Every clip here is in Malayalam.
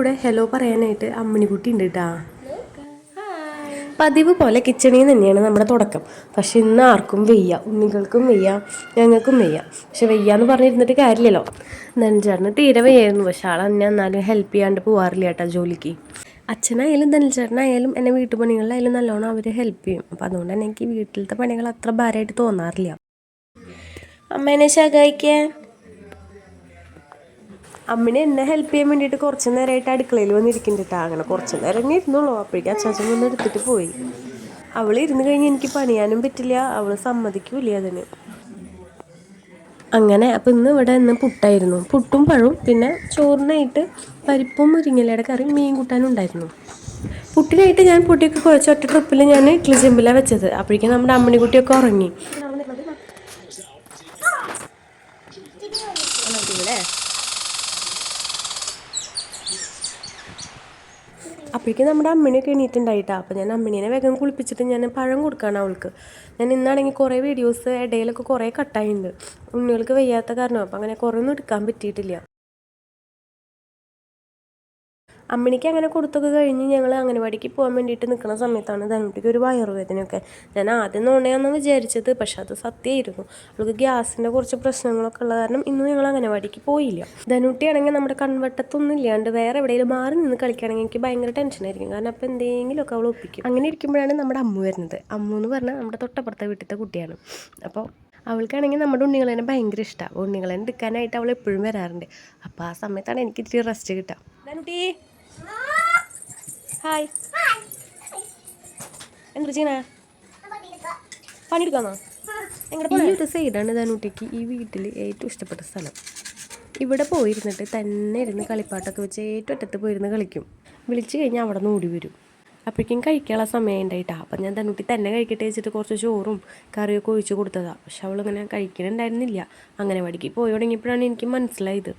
കൂടെ ഹലോ പറയാനായിട്ട് അമ്മിണിക്കുട്ടി ഉണ്ട് കേട്ടാ. പതിവ് പോലെ കിച്ചണിൽ തന്നെയാണ് നമ്മുടെ തുടക്കം. പക്ഷെ ഇന്ന് ആർക്കും വയ്യ, ഉണ്ണികൾക്കും വയ്യ, ഞങ്ങൾക്കും വയ്യ. പക്ഷെ വയ്യാന്ന് പറഞ്ഞിരുന്നിട്ട് കാര്യമില്ലല്ലോ. ധനചേട്ടന് തീരെ വയ്യായിരുന്നു. പക്ഷെ ആൾ എന്നെ എന്നാലും ഹെൽപ്പ് ചെയ്യാണ്ട് പോകാറില്ല കേട്ടോ ജോലിക്ക്. അച്ഛനായാലും ധനചേട്ടനായാലും എന്നെ വീട്ടുപണികളിലായാലും നല്ലോണം അവർ ഹെൽപ്പ് ചെയ്യും. അപ്പം അതുകൊണ്ട് തന്നെ എനിക്ക് വീട്ടിലത്തെ പണികൾ അത്ര ഭാരമായിട്ട് തോന്നാറില്ല. അമ്മേനെ സഹായിക്കാൻ അമ്മിനെ എന്നെ ഹെൽപ്പ് ചെയ്യാൻ വേണ്ടിയിട്ട് കുറച്ച് നേരമായിട്ട് അടുക്കളയിൽ വന്നിരിക്കുന്നുണ്ട്. അങ്ങനെ കുറച്ച് നേരം തന്നെ ഇരുന്നുള്ളൂ. അപ്പോഴേക്കും അച്ചാച്ചൻ വന്ന് എടുത്തിട്ട് പോയി. അവൾ ഇരുന്ന് കഴിഞ്ഞ് എനിക്ക് പണിയാനും പറ്റില്ല, അവൾ സമ്മതിക്കൂല അതിന്. അങ്ങനെ അപ്പം ഇന്ന് പുട്ടായിരുന്നു. പുട്ടും പഴവും, പിന്നെ ചോറിനായിട്ട് പരിപ്പും മുരിങ്ങയിലയുടെ കറി, മീൻ കൂട്ടാനും ഉണ്ടായിരുന്നു. പുട്ടിനായിട്ട് ഞാൻ പൊടിയൊക്കെ കുഴച്ച് ഒറ്റ ട്രിപ്പിൽ ഞാൻ ഇഡ്ഡലി ചെമ്പിലാണ് വെച്ചത്. അപ്പോഴേക്കും നമ്മുടെ അമ്മിണിക്കുട്ടിയൊക്കെ ഉറങ്ങി. അപ്പോഴേക്കും നമ്മുടെ അമ്മിണിയൊക്കെ എണീറ്റുണ്ടായിട്ടാ. അപ്പോൾ ഞാൻ അമ്മിണീനെ വേഗം കുളിപ്പിച്ചിട്ട് ഞാൻ പഴം കൊടുക്കുകയാണ് അവൾക്ക്. ഞാൻ ഇന്നാണെങ്കിൽ കുറേ വീഡിയോസ് ഇടയിലൊക്കെ കുറേ കട്ടായിട്ടുണ്ട്. ഉണ്ണികൾക്ക് വയ്യാത്ത കാരണം അപ്പോൾ അങ്ങനെ കുറേ ഒന്നും എടുക്കാൻ പറ്റിയിട്ടില്ല. അമ്മിണിക്ക് അങ്ങനെ കൊടുത്തൊക്കെ കഴിഞ്ഞ് ഞങ്ങൾ അംഗനവാടിക്ക് പോകാൻ വേണ്ടിയിട്ട് നിൽക്കുന്ന സമയത്താണ് ധനുട്ടിക്ക് ഒരു വയറുവേദനയൊക്കെ. ഞാൻ ആദ്യം നുണയാണെന്ന് വിചാരിച്ചത്, പക്ഷെ അത് സത്യമായിരുന്നു. അവൾക്ക് ഗ്യാസിൻ്റെ കുറച്ച് പ്രശ്നങ്ങളൊക്കെ ഉള്ള കാരണം ഇന്നും ഞങ്ങൾ അംഗനവാടിക്ക് പോയില്ല. ധനുട്ടിയാണെങ്കിൽ നമ്മുടെ കൺവട്ടത്തൊന്നും ഇല്ലാണ്ട് വേറെ എവിടെയെങ്കിലും മാറി നിന്ന് കളിക്കുകയാണെങ്കിൽ എനിക്ക് ഭയങ്കര ടെൻഷനായിരിക്കും. കാരണം അപ്പോൾ എന്തെങ്കിലുമൊക്കെ അവൾ ഒപ്പിക്കും. അങ്ങനെ ഇരിക്കുമ്പോഴാണ് നമ്മുടെ അമ്മു വരുന്നത്. അമ്മു എന്ന് പറഞ്ഞാൽ നമ്മുടെ തൊട്ടപ്പുറത്തെ വീട്ടിലത്തെ കുട്ടിയാണ്. അപ്പോൾ അവൾക്കാണെങ്കിൽ നമ്മുടെ ഉണ്ണികളെന്നെ ഭയങ്കര ഇഷ്ടമാണ്. ഉണ്ണികളെ എടുക്കാനായിട്ട് അവൾ എപ്പോഴും വരാറുണ്ട്. അപ്പോൾ ആ സമയത്താണ് എനിക്ക് ഇത്തിരി റെസ്റ്റ് കിട്ടുക. ധനുട്ടി ഹായ്, എന്താ ചെയ്യണേ? പണിയെടുക്കാന്നോ? ഈ ഒരു സൈഡാണ് ധനുട്ടിക്ക് ഈ വീട്ടിൽ ഏറ്റവും ഇഷ്ടപ്പെട്ട സ്ഥലം. ഇവിടെ പോയിരുന്നിട്ട് തന്നെ ഇരുന്ന് കളിപ്പാട്ടൊക്കെ വെച്ച് ഏറ്റവും അറ്റത്ത് പോയിരുന്ന് കളിക്കും. വിളിച്ചു കഴിഞ്ഞാൽ അവിടെ നിന്ന് ഓടി വരും. അപ്പോഴേക്കും കഴിക്കാനുള്ള സമയം ഉണ്ടായിട്ടാണ്. അപ്പം ഞാൻ ധനുട്ടി തന്നെ കഴിക്കട്ടെ വെച്ചിട്ട് കുറച്ച് ചോറും കറിയൊക്കെ ഒഴിച്ച് കൊടുത്തതാണ്. പക്ഷെ അവളിങ്ങനെ കഴിക്കണുണ്ടായിരുന്നില്ല. അംഗനവാടിക്ക് പോയി തുടങ്ങിയപ്പോഴാണ് എനിക്ക് മനസ്സിലായത്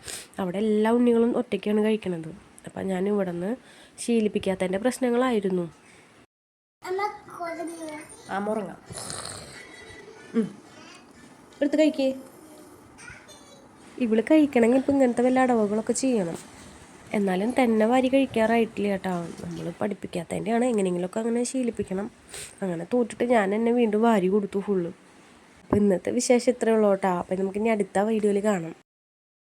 അവിടെ എല്ലാ ഉണ്ണികളും ഒറ്റയ്ക്കാണ് കഴിക്കണത്. അപ്പം ഞാൻ ഇവിടെ നിന്ന് ശീലിപ്പിക്കാത്തതിൻ്റെ പ്രശ്നങ്ങളായിരുന്നു. മുറങ്ങ എടുത്ത് കഴിക്കേ. ഇവള് കഴിക്കണമെങ്കിൽ ഇപ്പം ഇങ്ങനത്തെ വല്ല അടവുകളൊക്കെ ചെയ്യണം. എന്നാലും തന്നെ വാരി കഴിക്കാറായിട്ടില്ല കേട്ടോ. നമ്മൾ പഠിപ്പിക്കാത്തതിൻ്റെയാണ്. എങ്ങനെയെങ്കിലുമൊക്കെ അങ്ങനെ ശീലിപ്പിക്കണം. അങ്ങനെ തോറ്റിട്ട് ഞാൻ എന്നെ വീണ്ടും വാരി കൊടുത്തു ഫുള്ള്. അപ്പോൾ ഇന്നത്തെ വിശേഷം ഇത്രയേ ഉള്ളൂ കേട്ടോ. അപ്പം നമുക്ക് ഇനി അടുത്ത വീഡിയോയിൽ കാണാം.